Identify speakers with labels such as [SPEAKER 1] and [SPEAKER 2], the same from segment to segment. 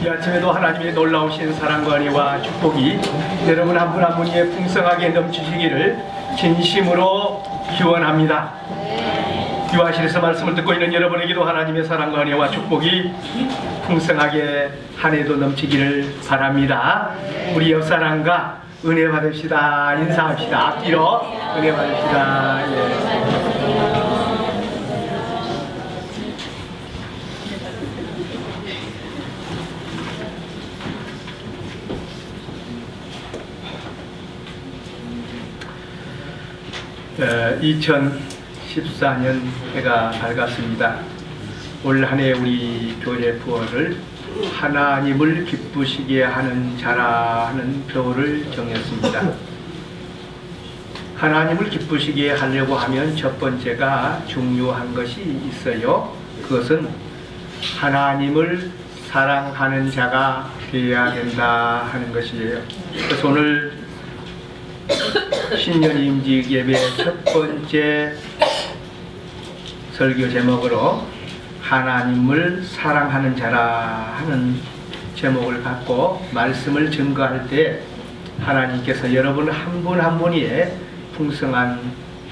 [SPEAKER 1] 이 아침에도 하나님의 놀라우신 사랑과 은혜와 축복이 여러분 한 분 한 분에 풍성하게 넘치시기를 진심으로 기원합니다. 유아실에서 말씀을 듣고 있는 여러분에게도 하나님의 사랑과 은혜와 축복이 풍성하게 한 해도 넘치기를 바랍니다. 우리 옆사람과 은혜 받읍시다. 인사합시다. 앞뒤로 은혜 받읍시다. 예. 어, 2014년 해가 밝았습니다. 올 한 해 우리 교회 부어를 하나님을 기쁘시게 하는 자라 하는 표를 정했습니다. 하나님을 기쁘시게 하려고 하면 첫 번째가 중요한 것이 있어요. 그것은 하나님을 사랑하는 자가 되어야 된다 하는 것이에요. 그래서 오늘 신년 임직 예배 첫 번째 설교 제목으로 하나님을 사랑하는 자라 하는 제목을 갖고 말씀을 증거할 때 하나님께서 여러분 한 분 한 분에 풍성한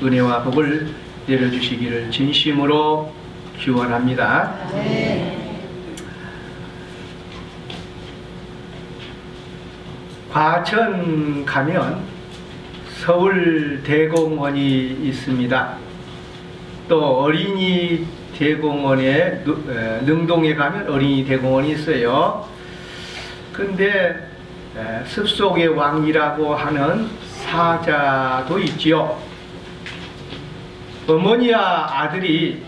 [SPEAKER 1] 은혜와 복을 내려주시기를 진심으로 기원합니다. 과천 가면 서울 대공원이 있습니다. 또 어린이 대공원에 능동에 가면 어린이 대공원이 있어요. 근데 숲속의 왕이라고 하는 사자도 있지요. 어머니와 아들이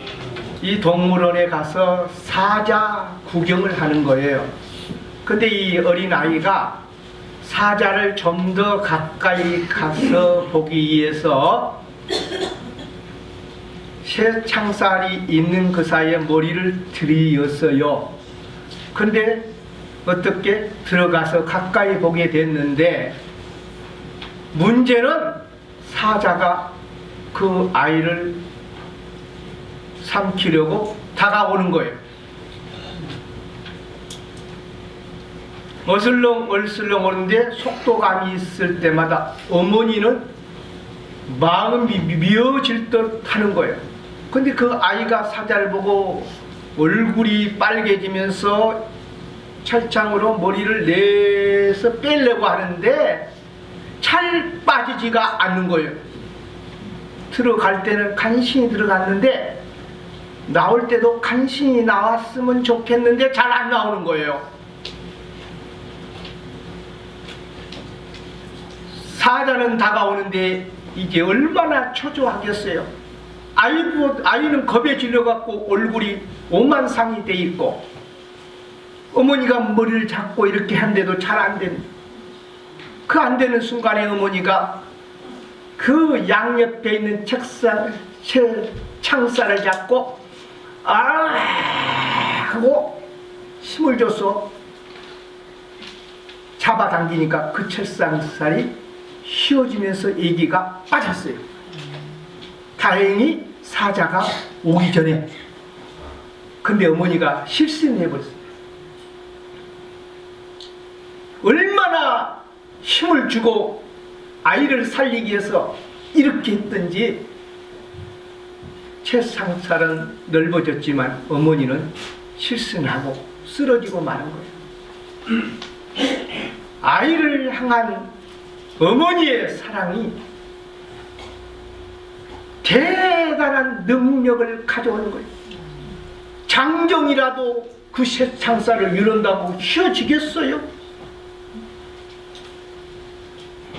[SPEAKER 1] 이 동물원에 가서 사자 구경을 하는 거예요. 근데 이 어린아이가 사자를 좀 더 가까이 가서 보기 위해서 새 창살이 있는 그 사이에 머리를 들이었어요. 근데 어떻게 들어가서 가까이 보게 됐는데 문제는 사자가 그 아이를 삼키려고 다가오는 거예요. 어슬렁 오는데 속도감이 있을 때마다 어머니는 마음이 미어질 듯 하는 거예요. 근데 그 아이가 사자를 보고 얼굴이 빨개지면서 철창으로 머리를 내서 빼려고 하는데 잘 빠지지가 않는 거예요. 들어갈 때는 간신히 들어갔는데 나올 때도 간신히 나왔으면 좋겠는데 잘 안 나오는 거예요. 사자는 다가오는데 이게 얼마나 초조하겠어요. 아이는 겁에 질려갖고 얼굴이 오만상이 돼 있고 어머니가 머리를 잡고 이렇게 한데도 잘 안 되는 그 안 되는 순간에 어머니가 그 양옆에 있는 창살을 잡고 하고 힘을 줘서 잡아당기니까 그 철상살이 휘어지면서 아기가 빠졌어요. 다행히 사자가 오기 전에. 근데 어머니가 실수를 해버렸어요. 얼마나 힘을 주고 아이를 살리기 위해서 이렇게 했던지 채상살은 넓어졌지만 어머니는 실수를 하고 쓰러지고 마는 거예요. 아이를 향한 어머니의 사랑이 대단한 능력을 가져오는 거예요. 장정이라도 그 쇠창살을 이런다고 휘어지겠어요?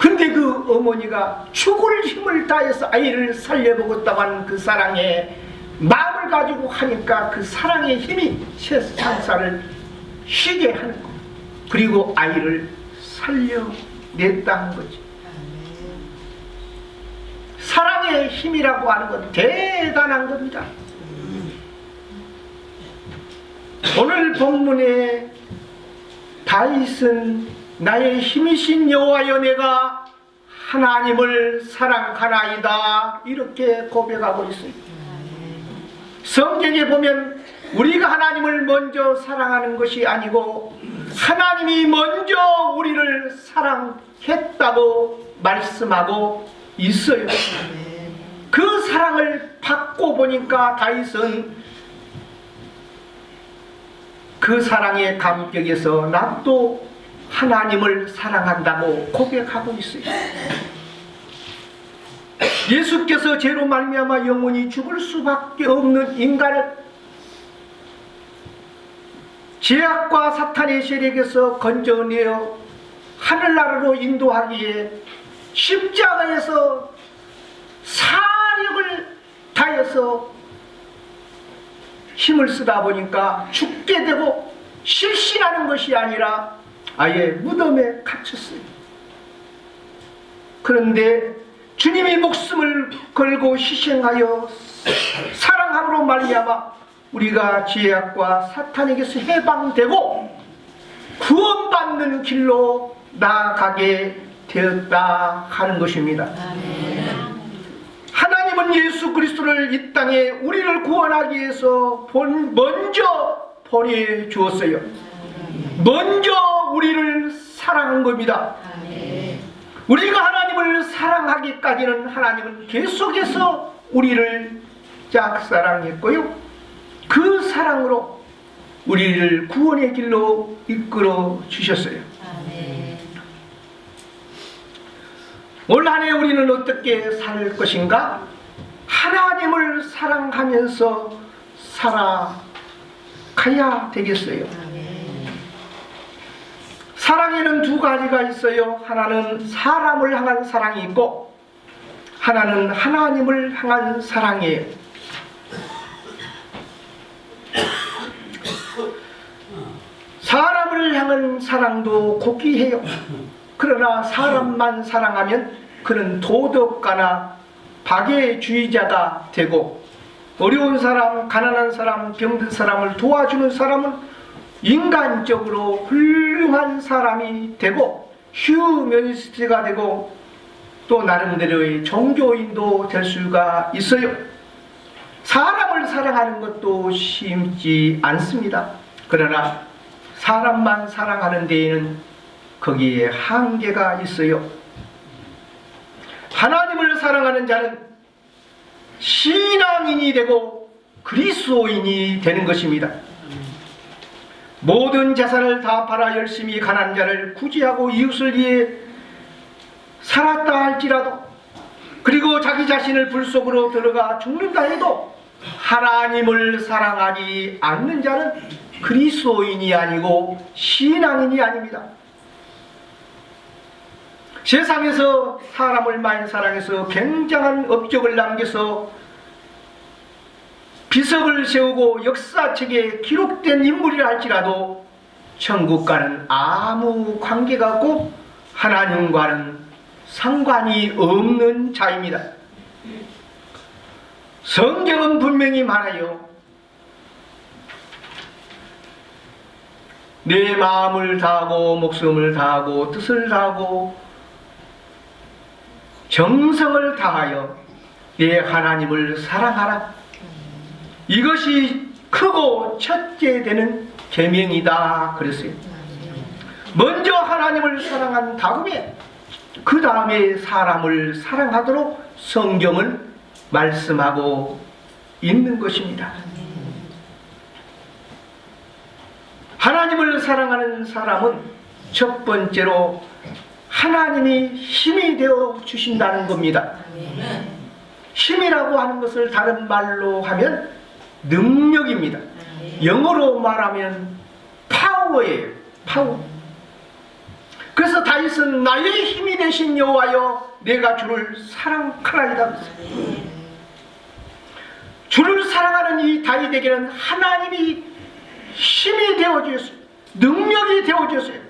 [SPEAKER 1] 근데 그 어머니가 죽을 힘을 다해서 아이를 살려보겠다고 하는 그 사랑의 마음을 가지고 하니까 그 사랑의 힘이 쇠창살을 휘게 하는 거예요. 그리고 아이를 살려냈다는 거지. 사랑의 힘이라고 하는 건 대단한 겁니다. 오늘 본문에 다윗은 나의 힘이신 여호와여 내가 하나님을 사랑하나이다 이렇게 고백하고 있습니다. 성경에 보면 우리가 하나님을 먼저 사랑하는 것이 아니고 하나님이 먼저 우리를 사랑했다고 말씀하고 있어요. 그 사랑을 받고 보니까 다윗은 그 사랑의 감격에서 나도 하나님을 사랑한다고 고백하고 있어요. 예수께서 죄로 말미암아 영원히 죽을 수밖에 없는 인간을 죄악과 사탄의 세력에서 건져내어 하늘나라로 인도하기에 십자가에서 사력을 다해서 힘을 쓰다 보니까 죽게 되고 실신하는 것이 아니라 아예 무덤에 갇혔어요. 그런데 주님이 목숨을 걸고 희생하여 사랑함으로 말미암아 우리가 죄악과 사탄에게서 해방되고 구원받는 길로 나아가게 되었다 하는 것입니다. 하나님은 예수 그리스도를 이 땅에 우리를 구원하기 위해서 먼저 보내주었어요. 먼저 우리를 사랑한 겁니다. 우리가 하나님을 사랑하기까지는 하나님은 계속해서 우리를 짝사랑했고요. 그 사랑으로 우리를 구원의 길로 이끌어 주셨어요. 올 한 해 우리는 어떻게 살 것인가? 하나님을 사랑하면서 살아가야 되겠어요. 사랑에는 두 가지가 있어요. 하나는 사람을 향한 사랑이 있고 하나는 하나님을 향한 사랑이에요. 사람을 향한 사랑도 고귀해요. 그러나 사람만 사랑하면 그는 도덕가나 박애주의자가 되고 어려운 사람, 가난한 사람, 병든 사람을 도와주는 사람은 인간적으로 훌륭한 사람이 되고 휴머니스트가 되고 또 나름대로의 종교인도 될 수가 있어요. 사람을 사랑하는 것도 쉽지 않습니다. 그러나 사람만 사랑하는 데에는 거기에 한계가 있어요. 하나님을 사랑하는 자는 신앙인이 되고 그리스도인이 되는 것입니다. 모든 자산을 다 팔아 열심히 가난한 자를 구제하고 이웃을 위해 살았다 할지라도 그리고 자기 자신을 불 속으로 들어가 죽는다 해도 하나님을 사랑하지 않는 자는 그리스도인이 아니고 신앙인이 아닙니다. 세상에서 사람을 많이 사랑해서 굉장한 업적을 남겨서 비석을 세우고 역사책에 기록된 인물이라 할지라도 천국과는 아무 관계가 없고 하나님과는 상관이 없는 자입니다. 성경은 분명히 말하여 내 마음을 다하고 목숨을 다하고 뜻을 다하고 정성을 다하여 내 하나님을 사랑하라. 이것이 크고 첫째 되는 계명이다 그랬어요. 먼저 하나님을 사랑한 다음에 그 다음에 사람을 사랑하도록 성경은 말씀하고 있는 것입니다. 하나님을 사랑하는 사람은 첫 번째로 하나님이 힘이 되어 주신다는 겁니다. 힘이라고 하는 것을 다른 말로 하면 능력입니다. 영어로 말하면 파워예요. 파워. 그래서 다윗은 나의 힘이 되신 여호와여 내가 주를 사랑하나이다. 주를 사랑하는 이 다윗에게는 하나님이 힘이 되어주셨어요. 능력이 되어주셨어요.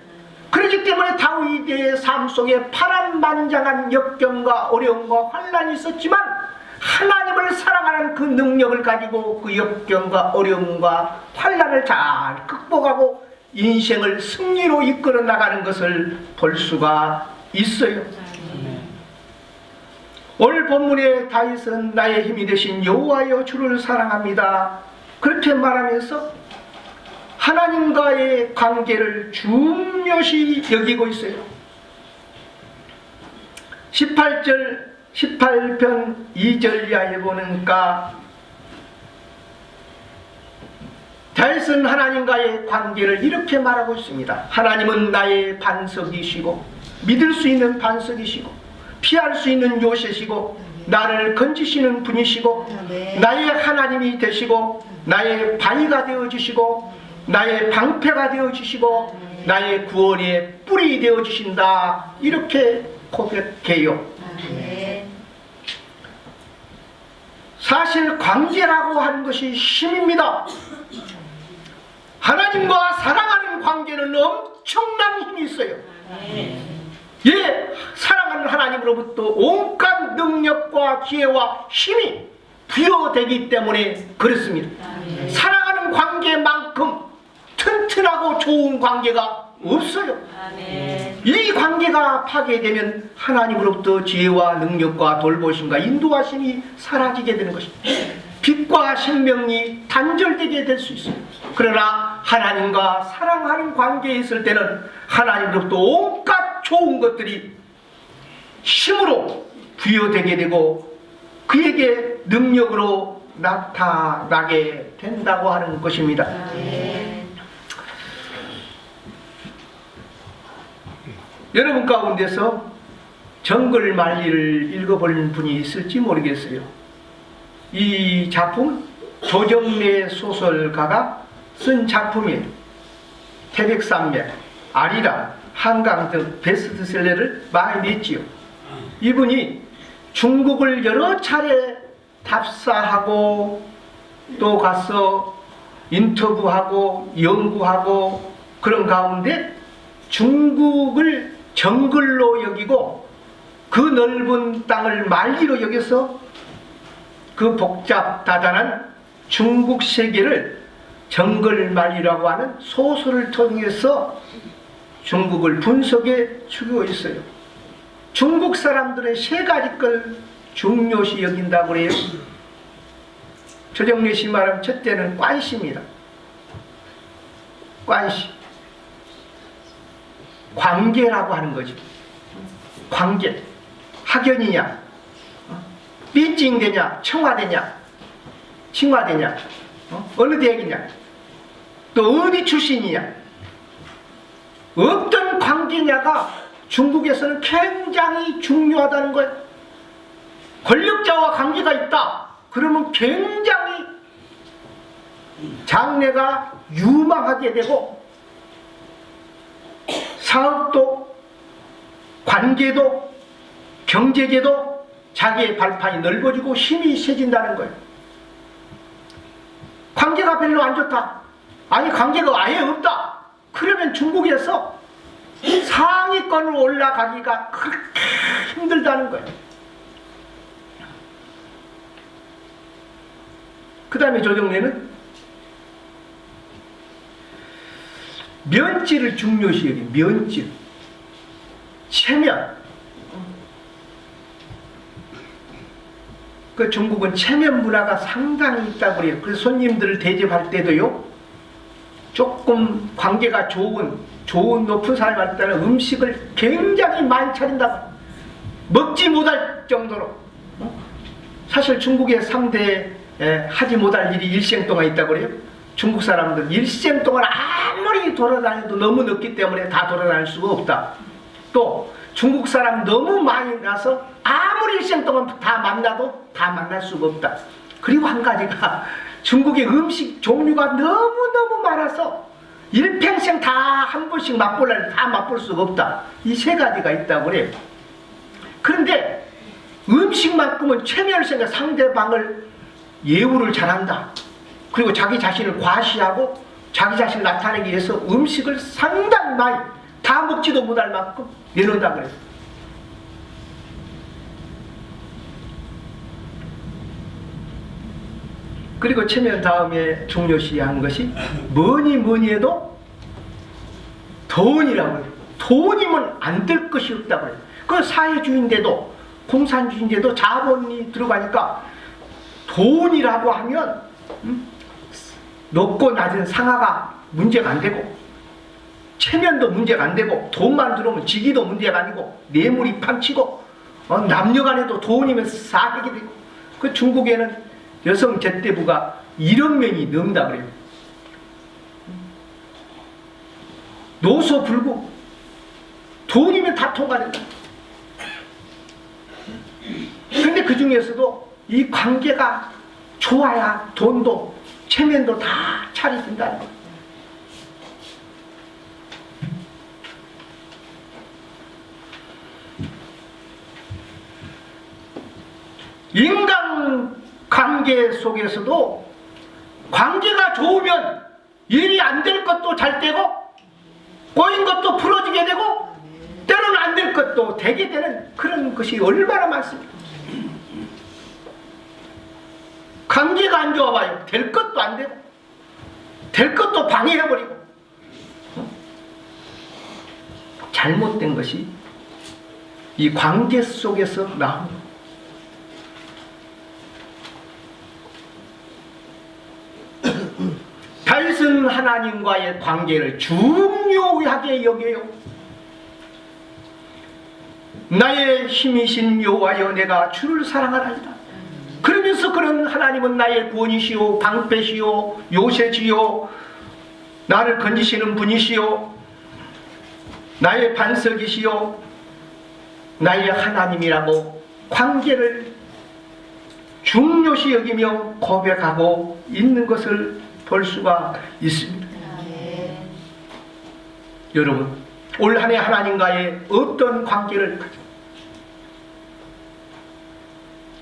[SPEAKER 1] 그렇기 때문에 다윗의 삶 속에 파란만장한 역경과 어려움과 환난이 있었지만 하나님을 사랑하는 그 능력을 가지고 그 역경과 어려움과 환난을 잘 극복하고 인생을 승리로 이끌어 나가는 것을 볼 수가 있어요. 오늘 본문의 다윗은 나의 힘이 되신 여호와여 주를 사랑합니다. 그렇게 말하면서 하나님과의 관계를 중요시 여기고 있어요. 18편 2절 이하에 보니까 다윗은 하나님과의 관계를 이렇게 말하고 있습니다. 하나님은 나의 반석이시고 믿을 수 있는 반석이시고 피할 수 있는 요새시고 나를 건지시는 분이시고 나의 하나님이 되시고 나의 바위가 되어주시고 나의 방패가 되어주시고 나의 구원의 뿔이 되어주신다. 이렇게 고백해요. 사실 관계라고 하는 것이 힘입니다. 하나님과 사랑하는 관계는 엄청난 힘이 있어요. 예, 사랑하는 하나님으로부터 온갖 능력과 기회와 힘이 부여되기 때문에 그렇습니다. 사랑하는 관계만큼 튼튼하고 좋은 관계가 없어요. 이 관계가 파괴되면 하나님으로부터 지혜와 능력과 돌보심과 인도하심이 사라지게 되는 것입니다. 빛과 생명이 단절되게 될 수 있어요. 그러나 하나님과 사랑하는 관계에 있을 때는 하나님으로부터 온갖 좋은 것들이 힘으로 부여되게 되고 그에게 능력으로 나타나게 된다고 하는 것입니다. 여러분 가운데서 정글만리를 읽어본 분이 있을지 모르겠어요. 이 작품 조정래 소설가가 쓴 작품이에요. 태백산맥, 아리랑, 한강 등 베스트셀러를 많이 냈지요. 이분이 중국을 여러 차례 답사하고 또 가서 인터뷰하고 연구하고 그런 가운데 중국을 정글로 여기고 그 넓은 땅을 만리로 여겨서 그 복잡다단한 중국 세계를 정글만리라고 하는 소설을 통해서 중국을 분석해 주고 있어요. 중국 사람들의 세 가지 걸 중요시 여긴다고 해요. 조정래 씨 말하면 첫째는 관시입니다. 관시. 관계라고 하는 거죠. 관계. 학연이냐, 삐찡되냐, 청와대냐,清华대냐, 어느 대학이냐, 또 어디 출신이냐, 어떤 관계냐가 중국에서는 굉장히 중요하다는 거예요. 권력자와 관계가 있다. 그러면 굉장히 장래가 유망하게 되고 사업도 관계도 경제계도 자기의 발판이 넓어지고 힘이 세진다는 거예요. 관계가 별로 안 좋다. 아니 관계가 아예 없다. 그러면 중국에서 상위권으로 올라가기가 그렇게 힘들다는 거예요. 그 다음에 조정래는 면지를 중요시 여기 면지, 체면. 그 중국은 체면 문화가 상당히 있다고 그래요. 그래서 손님들을 대접할 때도요, 조금 관계가 좋은 높은 사람이 때는 음식을 굉장히 많이 차린다고. 먹지 못할 정도로. 사실 중국의 3대 하지 못할 일이 일생 동안 있다고 그래요. 중국 사람들 일생 동안 아무리 돌아다녀도 너무 늦기 때문에 다 돌아다닐 수가 없다. 또 중국 사람 너무 많이 나서 아무리 일생 동안 다 만나도 다 만날 수가 없다. 그리고 한 가지가 중국의 음식 종류가 너무너무 많아서 일평생 다 한 번씩 맛보려면 다 맛볼 수가 없다. 이 세 가지가 있다고 그래요. 그런데 음식만큼은 체면을 생각 상대방을 예우를 잘한다. 그리고 자기 자신을 과시하고 자기 자신을 나타내기 위해서 음식을 상당히 많이 다 먹지도 못할 만큼 내놓는다 그래요. 그리고 체면 다음에 중요시한 것이 뭐니 해도 돈이라고 해요. 돈이면 안 될 것이 없다고 해요. 그 사회주의인데도 공산주의인데도 자본이 들어가니까 돈이라고 하면 높고 낮은 상하가 문제가 안 되고, 체면도 문제가 안 되고, 돈만 들어오면 직위도 문제가 아니고, 뇌물이 판치고, 남녀간에도 돈이면 사핵이 되고. 그 중국에는 여성 제대부가 1억 명이 넘다 그래요. 노소불구 돈이면 다 통과된다. 근데 그 중에서도 이 관계가 좋아야 돈도 체면도 다 차려진다는 거예요. 인간 관계 속에서도 관계가 좋으면 일이 안 될 것도 잘 되고, 꼬인 것도 풀어지게 되고, 때로는 안 될 것도 되게 되는 그런 것이 얼마나 많습니까? 관계가 안 좋아봐요. 될 것도 안 되고, 될 것도 방해해버리고. 잘못된 것이 이 관계 속에서 나옵니다. 다윗은 하나님과의 관계를 중요하게 여겨요. 나의 힘이신 여호와여, 내가 주를 사랑하나이다. 그러면서 그런 하나님은 나의 구원이시오, 방패시오, 요새지요, 나를 건지시는 분이시오, 나의 반석이시오, 나의 하나님이라고 관계를 중요시 여기며 고백하고 있는 것을 볼 수가 있습니다. 여러분, 올 한 해 하나님과의 어떤 관계를 가지고,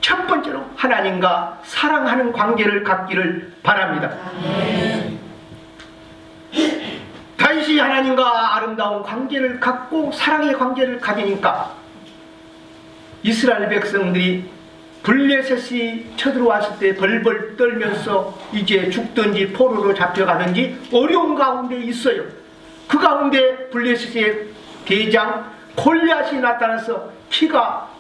[SPEAKER 1] 첫 번째로 하나님과 사랑하는 관계를 갖기를 바랍니다. 다윗이 하나님과 아름다운 관계를 갖고 사랑의 관계를 가지니까 이스라엘 백성들이 블레셋이 쳐들어왔을 때 벌벌 떨면서 이제 죽든지 포로로 잡혀가든지 어려운 가운데 있어요. 그 가운데 블레셋의 대장 골리앗이 나타나서 키가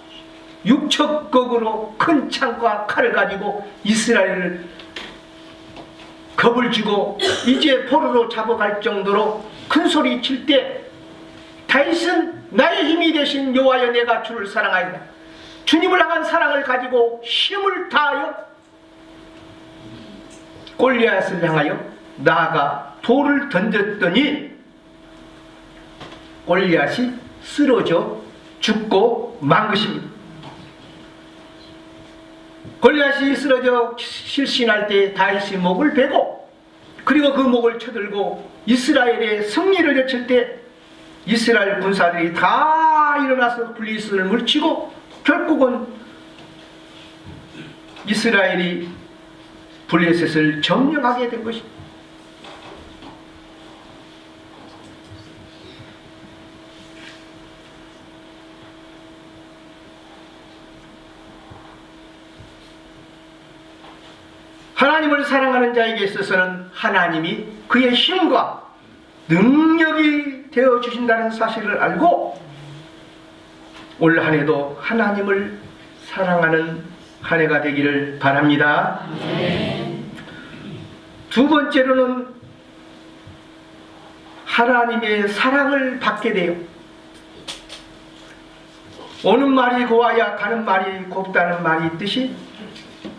[SPEAKER 1] 6척급으로 큰 창과 칼을 가지고 이스라엘을 겁을 주고 이제 포로로 잡아갈 정도로 큰 소리 칠 때 다윗은 나의 힘이 되신 여호와여, 내가 주를 사랑하리라. 주님을 향한 사랑을 가지고 힘을 다하여 골리앗을 향하여 나아가 돌을 던졌더니 골리앗이 쓰러져 죽고 만 것입니다. 골리앗이 쓰러져 실신할 때 다윗이 목을 베고, 그리고 그 목을 쳐들고 이스라엘의 승리를 외칠 때 이스라엘 군사들이 다 일어나서 블레셋을 물치고 결국은 이스라엘이 블레셋을 점령하게 된 것입니다. 하나님을 사랑하는 자에게 있어서는 하나님이 그의 힘과 능력이 되어 주신다는 사실을 알고 올 한 해도 하나님을 사랑하는 한 해가 되기를 바랍니다. 두 번째로는 하나님의 사랑을 받게 돼요. 오는 말이 고와야 가는 말이 곱다는 말이 있듯이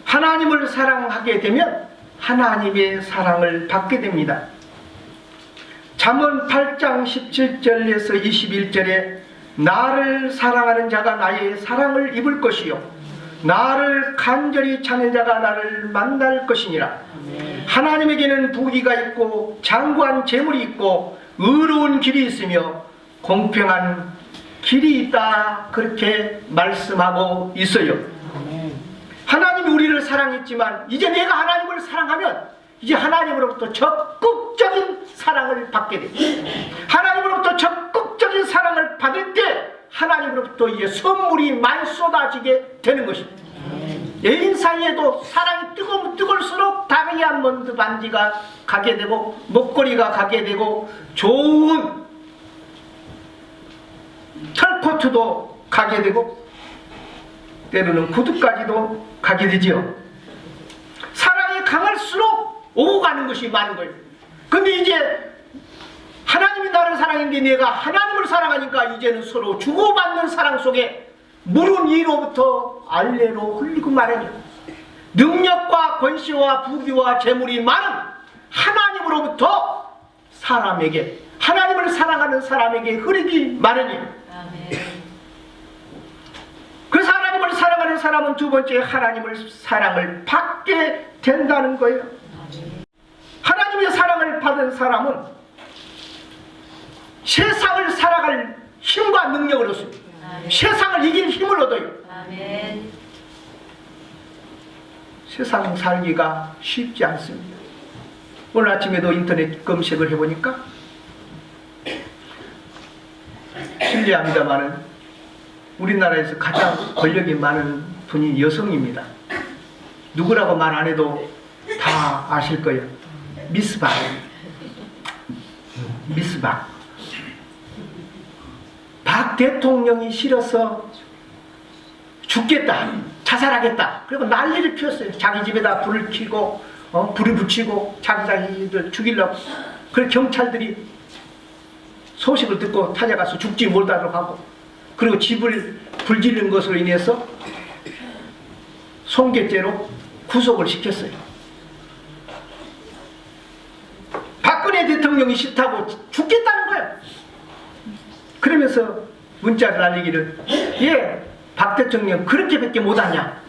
[SPEAKER 1] 하나님을 사랑하게 되면 하나님의 사랑을 받게 됩니다. 잠언 8장 17절에서 21절에 나를 사랑하는 자가 나의 사랑을 입을 것이요 나를 간절히 찾는 자가 나를 만날 것이니라. 하나님에게는 부귀가 있고 장구한 재물이 있고 의로운 길이 있으며 공평한 길이 있다, 그렇게 말씀하고 있어요. 하나님이 우리를 사랑했지만 이제 내가 하나님을 사랑하면 이제 하나님으로부터 적극적인 사랑을 받게 됩니다. 하나님으로부터 적극적인 사랑을 받을 때 하나님으로부터 이제 선물이 많이 쏟아지게 되는 것입니다. 애인 사이에도 사랑이 뜨거우면 뜨거울수록 다이아몬드 반지가 가게 되고 목걸이가 가게 되고 좋은 털코트도 가게 되고 때로는 구두까지도 가게 되지요. 사랑이 강할수록 오고 가는 것이 많은 거예요. 근데 이제 하나님이 나를 사랑했는데 내가 하나님을 사랑하니까 이제는 서로 주고받는 사랑 속에 물은 위로부터 아래로 흘리고 말하니 능력과 권세와 부귀와 재물이 많은 하나님으로부터 사람에게, 하나님을 사랑하는 사람에게 흐르기 마련이에요. 그래서 하나님을 사랑하는 사람은 두 번째 하나님을 사랑을 받게 된다는 거예요. 하나님의 사랑을 받은 사람은 세상을 살아갈 힘과 능력을 얻습니다. 세상을 이길 힘을 얻어요. 아멘. 세상 살기가 쉽지 않습니다. 오늘 아침에도 인터넷 검색을 해보니까 실례합니다마는 우리나라에서 가장 권력이 많은 분이 여성입니다. 누구라고 말 안 해도 다 아실 거예요. 미스 박. 미스 박. 박 대통령이 싫어서 죽겠다, 자살하겠다. 그리고 난리를 피웠어요. 자기 집에다 불을 켜고 불을 붙이고 자기들 죽이려고. 그래서 경찰들이 소식을 듣고 찾아가서 죽지 못하도록 하고, 그리고 집을 불지른 것으로 인해서 손괴죄로 구속을 시켰어요. 박근혜 대통령이 싫다고 죽겠다는 거예요. 그러면서 문자를 날리기를, 예, 박 대통령 그렇게밖에 못하냐.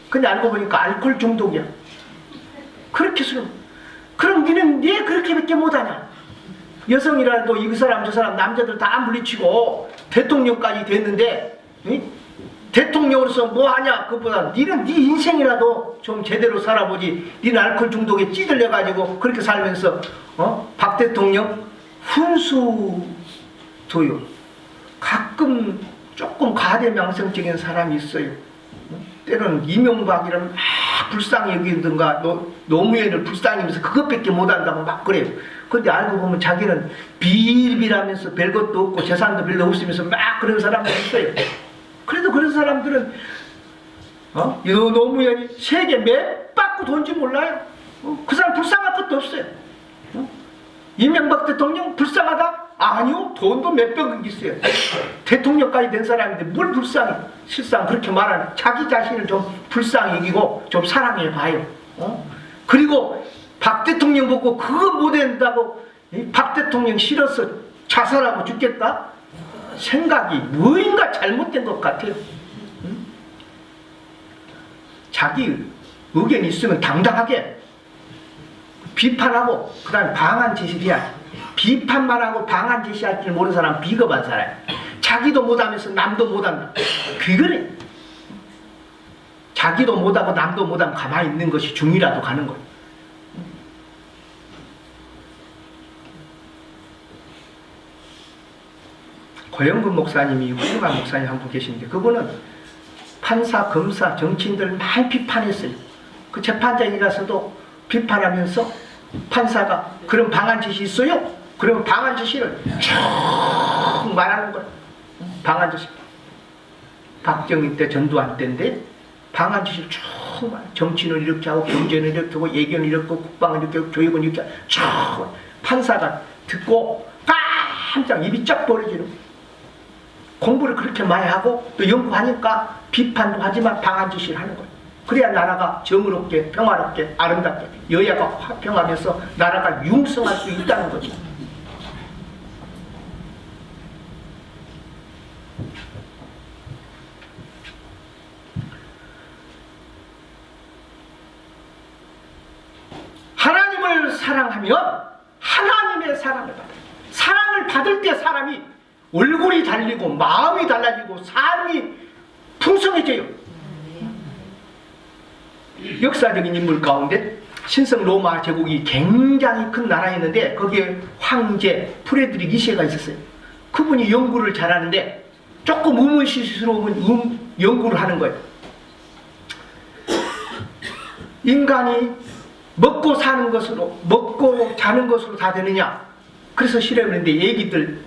[SPEAKER 1] 근데 알고 보니까 알코올 중독이야. 그렇게 술. 그럼 니는 왜 그렇게밖에 못하냐. 여성이라도 이 사람 저 사람 남자들 다 물리치고 대통령까지 됐는데, 응? 대통령으로서 뭐 하냐. 그것보다 니는 네 인생이라도 좀 제대로 살아보지. 니는 알코올 중독에 찌들려가지고 그렇게 살면서 박 대통령 훈수 도요. 가끔 조금 가대망성적인 사람이 있어요. 때로는 이명박이라면 막 불쌍히 여기든가 노무현을 불쌍히 여기면서 그것밖에 못한다고 막 그래요. 근데 알고 보면 자기는 비일비라면서 별것도 없고 재산도 별로 없으면서 막 그런 사람도 있어요. 그래도 그런 사람들은 노무현이 세계 몇 받고 돈지 몰라요. 그 사람 불쌍할 것도 없어요. 이명박 대통령 불쌍하다? 아니요. 돈도 몇백억 있어요. 대통령까지 된 사람인데 뭘 불쌍해. 실상 그렇게 말하는, 자기 자신을 좀 불쌍히 여기고 좀 사랑해 봐요. 그리고 박 대통령 보고 그거 못한다고 박 대통령 싫어서 자살하고 죽겠다? 생각이 뭐인가 잘못된 것 같아요. 자기 의견이 있으면 당당하게 비판하고 그 다음에 방한 제시를 해야지. 비판만 하고 방한 제시할 줄 모르는 사람 비겁한 사람. 자기도 못하면서 남도 못한다. 그거래. 자기도 못하고 남도 못하면 가만히 있는 것이 중이라도 가는 거예요. 고영근 목사님이 훌륭한 목사님 한 분 계시는데, 그분은 판사, 검사, 정치인들 많이 비판했어요. 그 재판장에 가서도 비판하면서 판사가 그런 방한 지시 있어요? 그러면 방한 지시를 쭉 말하는 거예요. 방한 지시. 박정희 때 전두환 때인데 방한 지시를 쭉 말. 정치는 이렇게 하고 경제는 이렇게 하고 예견은 이렇게 하고 국방은 이렇게 하고 교육은 이렇게 하고 쭉 판사가 듣고 깜짝 입이 쫙 벌어지는 거예요. 공부를 그렇게 많이 하고 또 연구하니까 비판도 하지만 방한 지시를 하는 거예요. 그래야 나라가 정의롭게 평화롭게 아름답게 여야가 화평하면서 나라가 융성할 수 있다는 거죠. 하나님을 사랑하면 하나님의 사랑을 받아요. 사랑을 받을 때 사람이 얼굴이 달리고 마음이 달라지고 삶이 풍성해져요. 역사적인 인물 가운데 신성 로마 제국이 굉장히 큰 나라였는데 거기에 황제 프레드릭 2세가 있었어요. 그분이 연구를 잘하는데 조금 의문시스러운 연구를 하는 거예요. 인간이 먹고 사는 것으로, 먹고 자는 것으로 다 되느냐? 그래서 실험을 했는데 애기들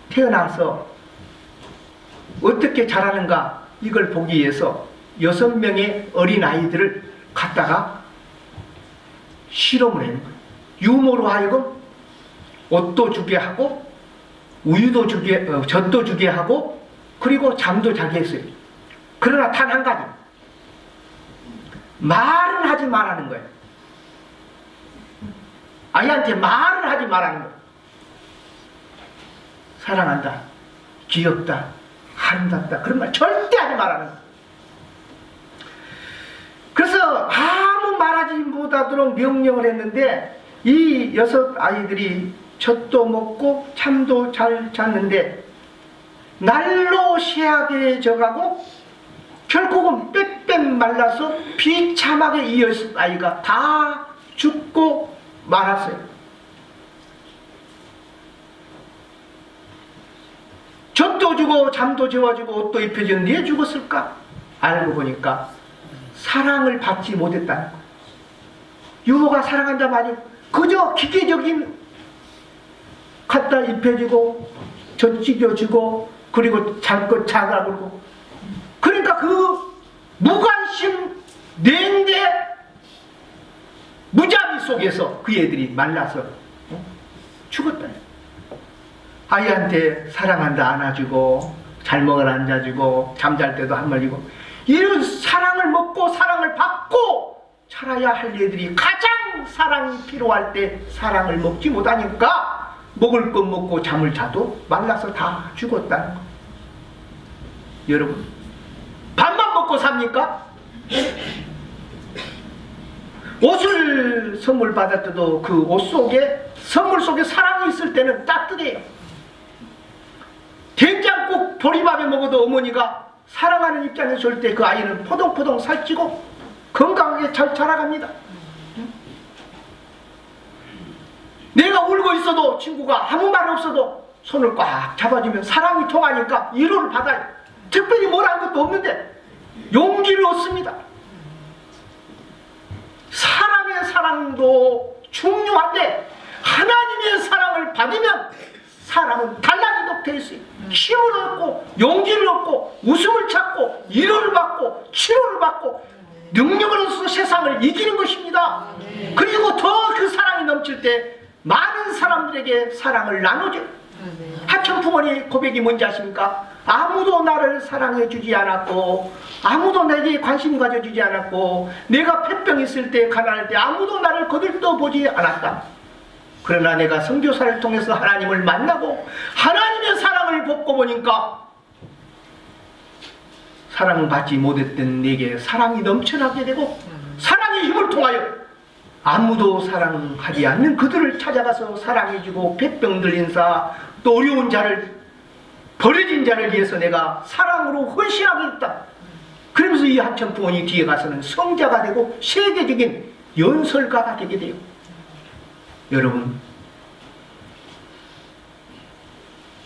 [SPEAKER 1] 태어나서 어떻게 자라는가 이걸 보기 위해서 6명의 어린아이들을 갖다가 실험을 하는 거예요. 유모로 하여금 옷도 주게 하고 우유도 주게, 젖도 주게 하고 그리고 잠도 자게 했어요. 그러나 단 한 가지, 말은 하지 말라는 거예요. 아이한테 말을 하지 말라는 거예요. 사랑한다, 귀엽다, 아름답다, 그런 말 절대 하지 말라는 거예요. 그래서 아무 말하지 못하도록 명령을 했는데 이 6 아이들이 젖도 먹고 잠도 잘 잤는데 날로 she하게 져가고 결국은 빽빽 말라서 비참하게 이 6 아이가 다 죽고 말았어요. 젖도 주고 잠도 재워주고 옷도 입혀주는데 왜 죽었을까? 알고 보니까 사랑을 받지 못했다는 거예요. 유모가 사랑한다 말이 그저 기계적인 갖다 입혀주고 젖 찢어주고 그리고 잘 것 자라 그러고, 그러니까 그 무관심 냉대 무자비 속에서 그 애들이 말라서 죽었다. 아이한테 사랑한다 안아주고 잘 먹으라 앉아주고 잠잘 때도 한마디고, 이런 사랑을 먹고 사랑을 받고 살아야 할 애들이 가장 사랑이 필요할 때 사랑을 먹지 못하니까 먹을 것 먹고 잠을 자도 말라서 다 죽었다는 거. 여러분, 밥만 먹고 삽니까? 옷을 선물 받을 때도 그 옷 속에, 선물 속에 사랑이 있을 때는 따뜻해요. 된장국 보리밥에 먹어도 어머니가 사랑하는 입장에서 줄 때 그 아이는 포동포동 살찌고 건강하게 잘 자라갑니다. 내가 울고 있어도 친구가 아무 말 없어도 손을 꽉 잡아주면 사랑이 통하니까 위로를 받아요. 특별히 뭐라는 것도 없는데 용기를 얻습니다. 사람의 사랑도 중요한데 하나님의 사랑을 받으면 사람은 달라지도록 되어 있어요. 힘을 얻고 용기를 얻고 웃음을 찾고 위로를 받고 치료를 받고 능력을 얻어서 세상을 이기는 것입니다. 그리고 더 그 사랑이 넘칠 때 많은 사람들에게 사랑을 나누죠. 하천 부모님 고백이 뭔지 아십니까? 아무도 나를 사랑해 주지 않았고 아무도 내게 관심 가져주지 않았고 내가 폐병 있을 때 가난할 때 아무도 나를 거들떠보지 않았다. 그러나 내가 선교사를 통해서 하나님을 만나고 하나님의 사랑을 받고 보니까 사랑받지 못했던 내게 사랑이 넘쳐나게 되고 사랑의 힘을 통하여 아무도 사랑하지 않는 그들을 찾아가서 사랑해주고 폐병 들린 사, 또 어려운 자를, 버려진 자를 위해서 내가 사랑으로 헌신하겠다. 그러면서 이 하천 부모님 뒤에 가서는 성자가 되고 세계적인 연설가가 되게 돼요. 여러분,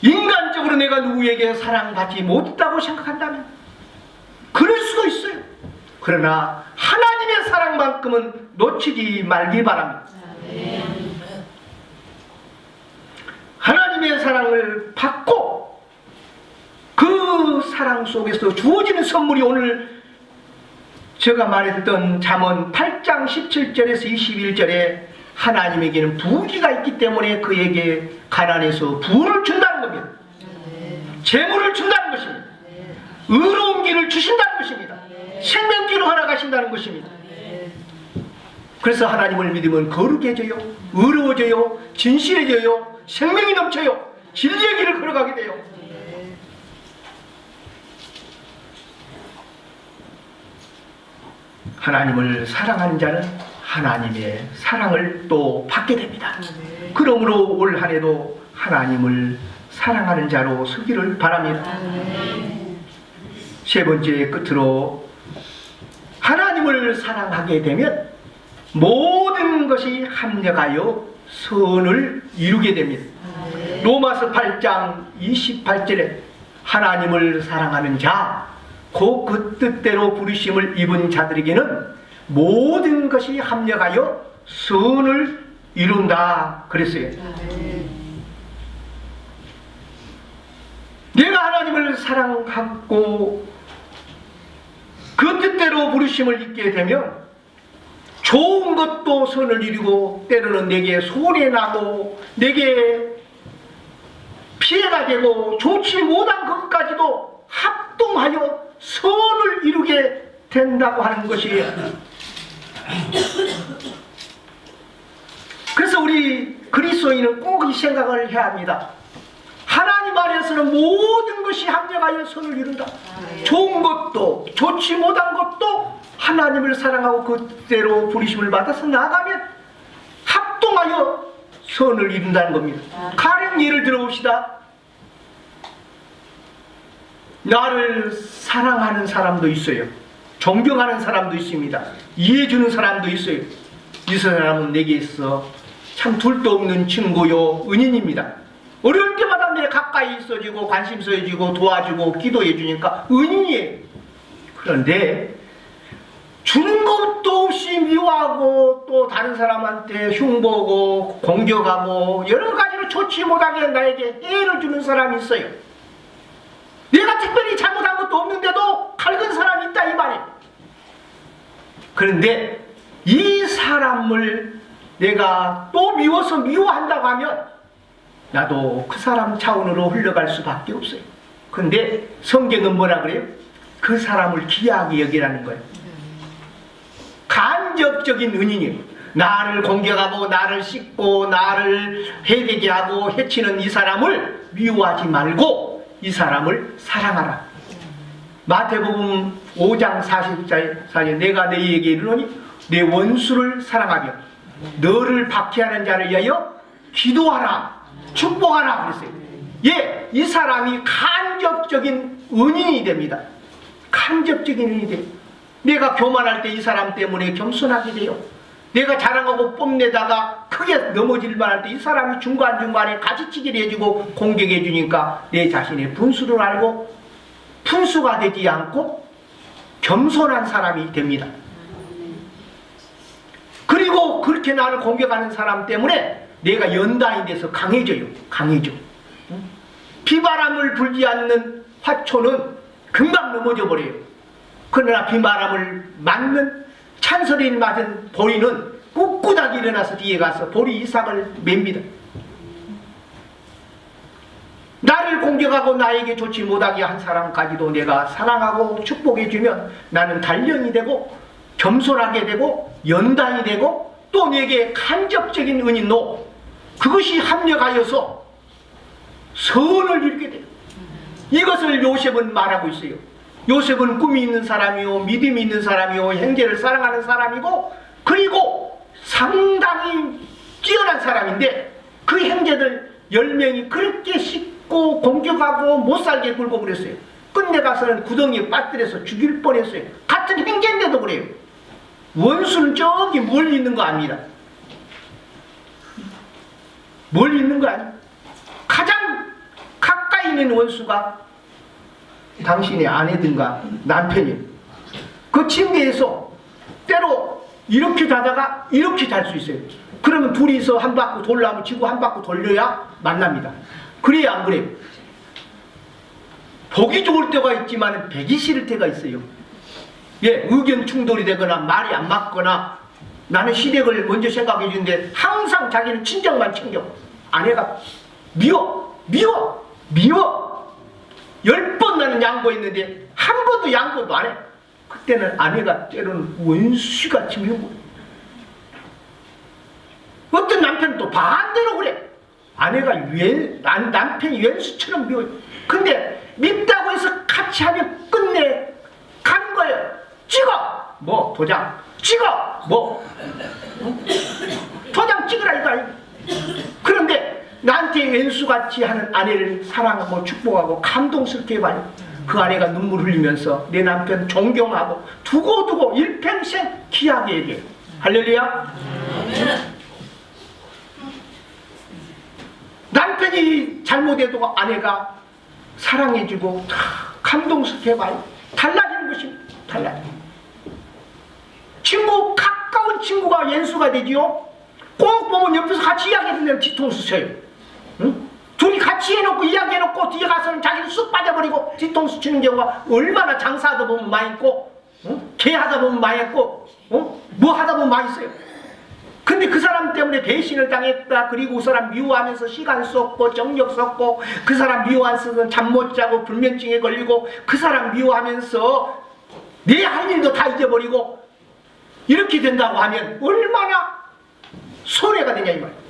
[SPEAKER 1] 인간적으로 내가 누구에게 사랑받지 못했다고 생각한다면 그럴 수도 있어요. 그러나 하나님의 사랑만큼은 놓치지 말기 바랍니다. 하나님의 사랑을 받고 그 사랑 속에서 주어지는 선물이 오늘 제가 말했던 잠언 8장 17절에서 21절에 하나님에게는 부귀가 있기 때문에 그에게 가난해서 부를 준다는 겁니다. 재물을 준다는 것입니다. 의로운 길을 주신다는 것입니다. 생명길을 허락하신다는 것입니다. 그래서 하나님을 믿으면 거룩해져요, 의로워져요, 진실해져요, 생명이 넘쳐요, 진리의 길을 걸어가게 돼요. 하나님을 사랑하는 자는 하나님의 사랑을 또 받게 됩니다. 그러므로 올 한 해도 하나님을 사랑하는 자로 서기를 바랍니다. 세 번째 끝으로 하나님을 사랑하게 되면 모든 것이 합력하여 선을 이루게 됩니다. 로마서 8장 28절에 하나님을 사랑하는 자, 곧 그 뜻대로 부르심을 입은 자들에게는 모든 것이 합력하여 선을 이룬다 그랬어요. 내가 하나님을 사랑하고 그 뜻대로 부르심을 입게 되면 좋은 것도 선을 이루고 때로는 내게 손해나고 내게 피해가 되고 좋지 못한 것까지도 합동하여 선을 이루게 된다고 하는 것이에요. 그래서 우리 그리스도인은 꼭 이 생각을 해야 합니다. 하나님 안에서는 모든 것이 합력하여 선을 이룬다. 좋은 것도 좋지 못한 것도 하나님을 사랑하고 그대로 부르심을 받아서 나가면 합동하여 선을 이룬다는 겁니다. 가령 예를 들어봅시다. 나를 사랑하는 사람도 있어요. 존경하는 사람도 있습니다. 이해해주는 사람도 있어요. 이 사람은 내게 있어 참 둘도 없는 친구요, 은인입니다. 어려울 때마다 내 가까이 있어주고 관심 써주고 도와주고 기도해주니까 은인이에요. 그런데 주는 것도 없이 미워하고 또 다른 사람한테 흉보고 공격하고 여러 가지로 좋지 못하게 나에게 해를 주는 사람이 있어요. 내가 특별히 잘못한 것도 없는데도 갈근 사람이 있다 이 말이에요. 그런데 이 사람을 내가 또 미워서 미워한다고 하면 나도 그 사람 차원으로 흘러갈 수밖에 없어요. 그런데 성경은 뭐라 그래요? 그 사람을 귀하게 여기라는 거예요. 간접적인 은인이에요. 나를 공격하고 나를 씻고 나를 해되게 하고 해치는 이 사람을 미워하지 말고 이 사람을 사랑하라. 마태복음 5장 44절에 내가 너희에게 이르노니 내 원수를 사랑하며 너를 박해하는 자를 위하여 기도하라, 축복하라 그랬어요. 예, 이 사람이 간접적인 은인이 됩니다. 간접적인 은인이 돼요. 내가 교만할 때 이 사람 때문에 겸손하게 돼요. 내가 자랑하고 뽐내다가 크게 넘어질 만할 때 이 사람이 중간중간에 가지치기를 해주고 공격해 주니까 내 자신의 분수를 알고 분수가 되지 않고 겸손한 사람이 됩니다. 그리고 그렇게 나를 공격하는 사람 때문에 내가 연단이 돼서 강해져요. 강해져. 비바람을 불지 않는 화초는 금방 넘어져 버려요. 그러나 비바람을 맞는 찬설이 맞은 보리는 꿋꿋하게 일어나서 뒤에 가서 보리 이삭을 맵니다. 나를 공격하고 나에게 좋지 못하게 한 사람까지도 내가 사랑하고 축복해주면 나는 단련이 되고 겸손하게 되고 연단이 되고 또 내게 간접적인 은인로 그것이 합력하여서 선을 이루게 돼요. 이것을 요셉은 말하고 있어요. 요셉은 꿈이 있는 사람이요 믿음이 있는 사람이요 형제를 사랑하는 사람이고 그리고 상당히 뛰어난 사람인데 그 형제들 10명이 그렇게 씻고 공격하고 못살게 굴고 그랬어요. 끝내 가서는 구덩이에 빠뜨려서 죽일 뻔했어요. 같은 형제인데도 그래요. 원수는 저기 멀리 있는 거 압니다. 멀리 있는 거 아니에요. 가장 가까이 있는 원수가 당신의 아내든가 남편이에요. 그 침대에서 때로 이렇게 자다가 이렇게 잘 수 있어요. 그러면 둘이서 한 바퀴 돌라면 지고 한 바퀴 돌려야 만납니다. 그래야 안 그래요? 보기 좋을 때가 있지만 배기 싫을 때가 있어요. 예, 의견 충돌이 되거나 말이 안 맞거나 나는 시댁을 먼저 생각해 주는데 항상 자기는 친정만 챙겨. 아내가 미워 10번 나는 양보했는데 한 번도 양보도 안 해. 그때는 아내가 때로는 원수같이 미워. 어떤 남편은 또 반대로 그래. 아내가 남편이 왼수처럼 미워요. 근데 밉다고 해서 같이 하면 끝내 가는 거예요. 찍어! 뭐 도장 찍어! 뭐 도장 찍으라 이거 아니야. 그런데 나한테 왼수같이 하는 아내를 사랑하고 축복하고 감동스럽게 봐요. 그 아내가 눈물 흘리면서 내 남편 존경하고 두고두고 일평생 귀하게 얘기해요. 할렐루야. 남편이 잘못해도 아내가 사랑해주고 감동스럽게 봐요. 달라지는 것입니다. 달라지는 친구, 가까운 친구가 왼수가 되지요. 꼭 보면 옆에서 같이 이야기해주면 뒤통수 쳐요. 응? 둘이 같이 해놓고 이야기해놓고 뒤에 가서는 자기는 쑥 빠져버리고 뒤통수 치는 경우가 얼마나 장사하다 보면 많이 있고 응? 개하다 보면 많이 있고 뭐 하다 보면 많이 써요. 근데 그 사람 때문에 배신을 당했다. 그리고 그 사람 미워하면서 시간 썼고 정력 썼고 그 사람 미워하면서 잠 못 자고 불면증에 걸리고 그 사람 미워하면서 내 할 일도 다 잊어버리고 이렇게 된다고 하면 얼마나 손해가 되냐 이 말이에요.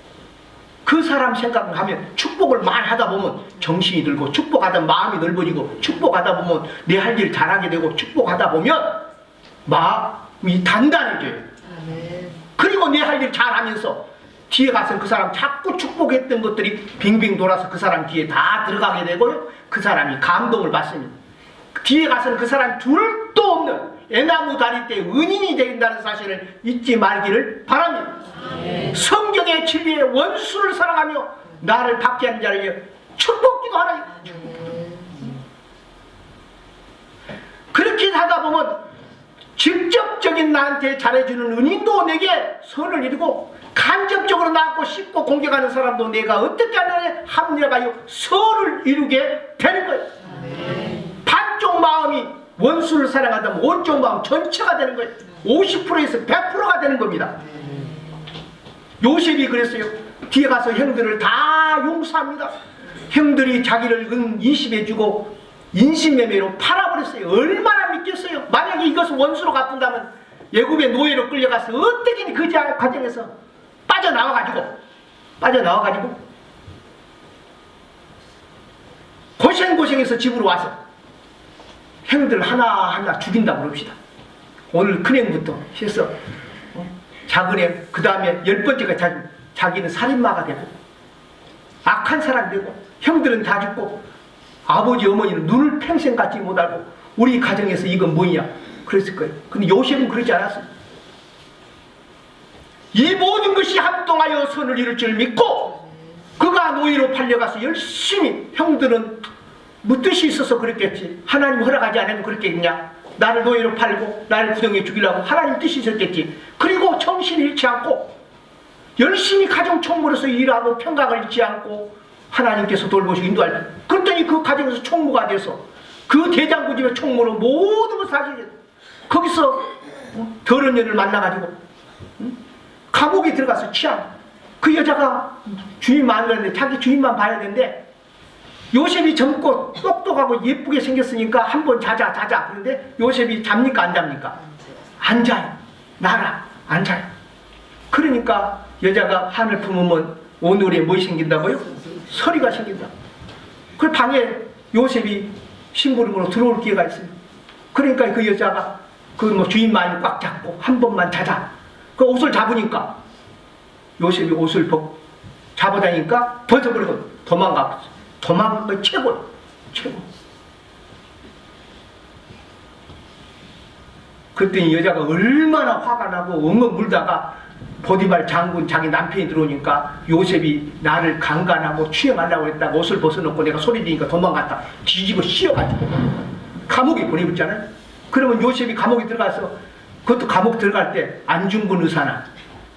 [SPEAKER 1] 그 사람 생각을 하면 축복을 많이 하다 보면 정신이 들고 축복하다 마음이 넓어지고 축복하다 보면 내 할 일 잘하게 되고 축복하다 보면 마음이 단단해져요. 그리고 내 할 일 잘하면서 뒤에 가서 그 사람 자꾸 축복했던 것들이 빙빙 돌아서 그 사람 뒤에 다 들어가게 되고요. 그 사람이 감동을 받습니다. 뒤에 가서는 그 사람 둘도 없는 애나무 다리 때 은인이 된다는 사실을 잊지 말기를 바랍니다. 성경의 진리의 원수를 사랑하며 나를 받게 하는 자를 위해 축복기도 하나요. 그렇게 하다 보면 직접적인 나한테 잘해주는 은인도 내게 선을 이루고 간접적으로 나하고 씹고 공격하는 사람도 내가 어떻게 하느냐 합력하여 선을 이루게 되는 거예요. 반쪽 마음이 원수를 사랑한다면 온쪽 마음 전체가 되는 거예요. 50%에서 100%가 되는 겁니다. 요셉이 그랬어요. 뒤에 가서 형들을 다 용서합니다. 형들이 자기를 은 20에 주고 인신매매로 팔아버렸어요. 얼마나 믿겠어요. 만약에 이것을 원수로 갚는다면 애굽의 노예로 끌려가서 어떻게 그 과정에서 빠져나와가지고 고생고생해서 집으로 와서 형들 하나하나 죽인다고 그럽시다. 오늘 큰형부터 해서 작은 형, 그 다음에 10번째가 자기는 살인마가 되고 악한 사람 되고 형들은 다 죽고 아버지 어머니는 눈을 평생 갖지 못하고 우리 가정에서 이건 뭐냐 그랬을 거예요. 근데 요셉은 그러지 않았어요. 이 모든 것이 합동하여 선을 이룰 줄 믿고 그가 노예로 팔려가서 열심히 형들은 뭐 뜻이 있어서 그랬겠지. 하나님 허락하지 않으면 그랬겠냐. 나를 노예로 팔고 나를 구덩이에 죽이려고 하나님 뜻이 있었겠지. 그리고 정신을 잃지 않고 열심히 가정 총무로서 일하고 평강을 잃지 않고 하나님께서 돌보시고 인도할 때 그랬더니 그 가정에서 총무가 돼서 그 대장부 집의 총무로 모든 것을 하시게 거기서 더러운 여를 만나가지고 감옥에 들어가서 취한 그 여자가 주인 만나는데 자기 주인만 봐야 되는데 요셉이 젊고 똑똑하고 예쁘게 생겼으니까 한번 자자 그런데 요셉이 잡니까 안 잡니까? 안 자요. 나라 안 자요. 그러니까 여자가 한을 품으면 오늘에 뭐 생긴다고요? 서리가 생긴다. 그 방에 요셉이 심부름으로 들어올 기회가 있어요. 그러니까 그 여자가 그 뭐 주인 마음을 꽉 잡고 한 번만 자자. 그 옷을 잡으니까 요셉이 옷을 잡아다니까 벗어버리고 도망간 거 최고. 그랬더니 여자가 얼마나 화가 나고 엉엉 울다가 보디발 장군 자기 남편이 들어오니까 요셉이 나를 강간하고 추행하려고 했다고 옷을 벗어놓고 내가 소리 지니까 도망갔다. 뒤집어 씌워가지고 감옥에 보내줬잖아요. 그러면 요셉이 감옥에 들어가서 그것도 감옥 들어갈 때 안중근 의사나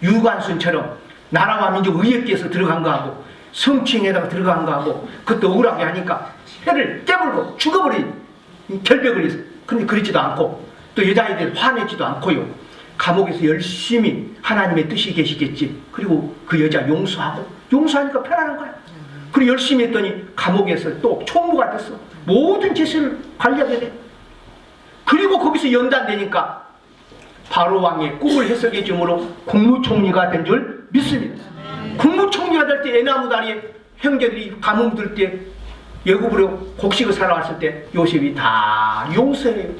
[SPEAKER 1] 유관순처럼 나라와 민족 의협기에서 들어간 거하고 성추행에다가 들어간 거하고 그것도 억울하게 하니까 해를 깨물고 죽어버린 결벽을 해서. 근데 그러지도 않고 또 여자애들 화내지도 않고요. 감옥에서 열심히 하나님의 뜻이 계시겠지. 그리고 그 여자 용서하니까 편안한 거야. 그리고 열심히 했더니 감옥에서 또 총무가 됐어. 모든 짓을 관리하게 돼. 그리고 거기서 연단되니까 바로 왕의 꿈을 해석해 줌으로 국무총리가 된 줄 믿습니다. 국무총리가 될 때 애나무 다리에 형제들이 감옥 들 때 애굽으로 곡식을 사러 왔을 때 요셉이 다 용서해요.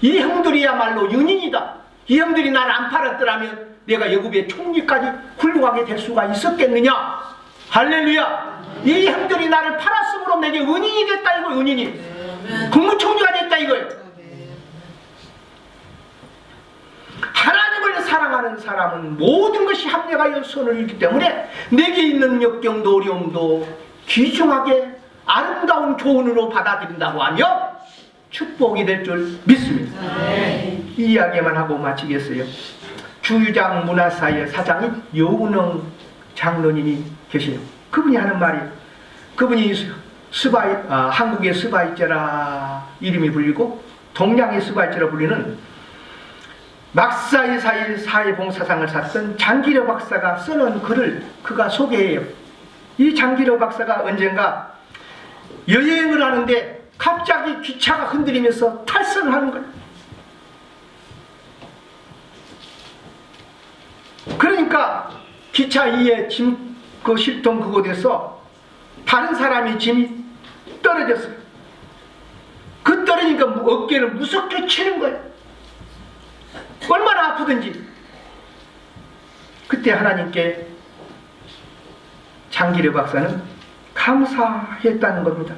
[SPEAKER 1] 이 형들이야말로 은인이다. 이 형들이 나를 안 팔았더라면 내가 애굽의 총리까지 훌륭하게 될 수가 있었겠느냐. 할렐루야. 이 형들이 나를 팔았으므로 내게 은인이 됐다 이거. 은인이 국무총리가 됐다 이거예요. 하나님을 사랑하는 사람은 모든 것이 합력하여 선을 이루기 때문에 내게 있는 역경도 어려움도 귀중하게 아름다운 교훈으로 받아들인다고 하며 축복이 될 줄 믿습니다. 이 이야기만 하고 마치겠어요. 주유장 문화사의 사장인 여운영 장로님이 계시네요. 그분이 하는 말이에요. 그분이 한국의 스바이처라 이름이 불리고 동양의 스바이처라 불리는 막사이사이 사회봉사상을 탔던 장기려 박사가 써놓은 글을 그가 소개해요. 이 장기려 박사가 언젠가 여행을 하는데 갑자기 기차가 흔들리면서 탈선을 하는 거예요. 그러니까 기차 위에 그 실통 그곳에서 다른 사람이 짐이 떨어졌어요. 그 떨어지니까 어깨를 무섭게 치는 거예요. 얼마나 아프든지. 그때 하나님께 장기려 박사는 감사했다는 겁니다.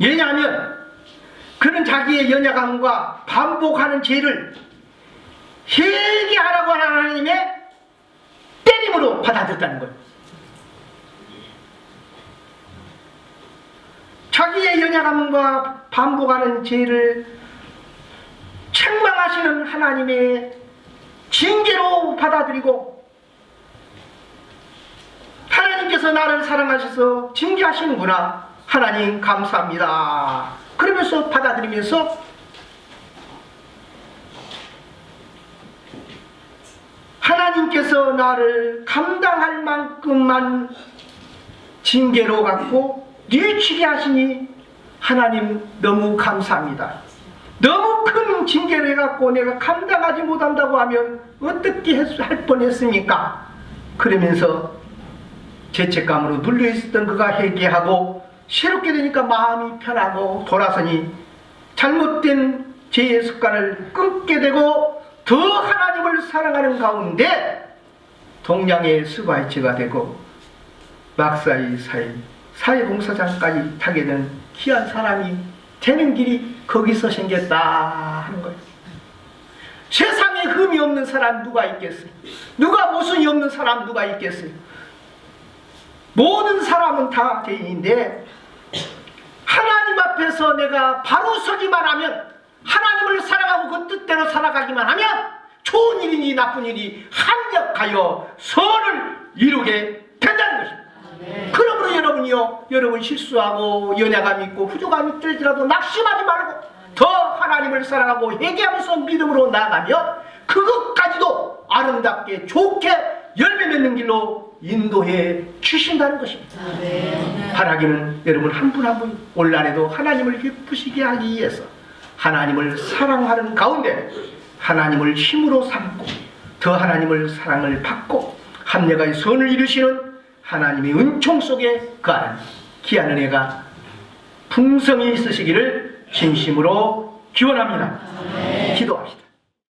[SPEAKER 1] 왜냐하면 그는 자기의 연약함과 반복하는 죄를 회개하라고 하는 하나님의 때림으로 받아들였다는 거예요. 자기의 연약함과 반복하는 죄를 책망하시는 하나님의 징계로 받아들이고, 하나님께서 나를 사랑하셔서 징계하시는구나, 하나님 감사합니다, 그러면서 받아들이면서 하나님께서 나를 감당할 만큼만 징계로 갖고 뉘우치게 하시니 하나님 너무 감사합니다. 너무 큰 징계를 해갖고 내가 감당하지 못한다고 하면 어떻게 할 뻔했습니까? 그러면서 죄책감으로 눌려있었던 그가 회개하고 새롭게 되니까 마음이 편하고 돌아서니 잘못된 죄의 습관을 끊게 되고 더 하나님을 사랑하는 가운데 동양의 스바이처가 되고 막사이사이 사회봉사장까지 타게 된 귀한 사람이 되는 길이 거기서 생겼다 하는 거예요. 세상에 흠이 없는 사람 누가 있겠어요? 누가 모순이 없는 사람 누가 있겠어요? 모든 사람은 다 죄인인데 하나님 앞에서 내가 바로 서기만 하면, 하나님을 사랑하고 그 뜻대로 살아가기만 하면 좋은 일이니 나쁜 일이 합력하여 선을 이루게 된다는 것입니다. 그러므로 여러분이요, 여러분 실수하고 연약함이 있고 부족함이 있더라도 낙심하지 말고 더 하나님을 사랑하고 회개하면서 믿음으로 나아가면 그것까지도 아름답게 좋게 열매 맺는 길로 인도해 주신다는 것입니다. 바라기는 여러분 한 분 한 분 올 한해도 하나님을 기쁘시게 하기 위해서 하나님을 사랑하는 가운데 하나님을 힘으로 삼고 더 하나님을 사랑을 받고 합력하여 선을 이루시는 하나님의 은총 속에 거하는 귀한 은혜가 풍성히 있으시기를 진심으로 기원합니다. 기도합시다.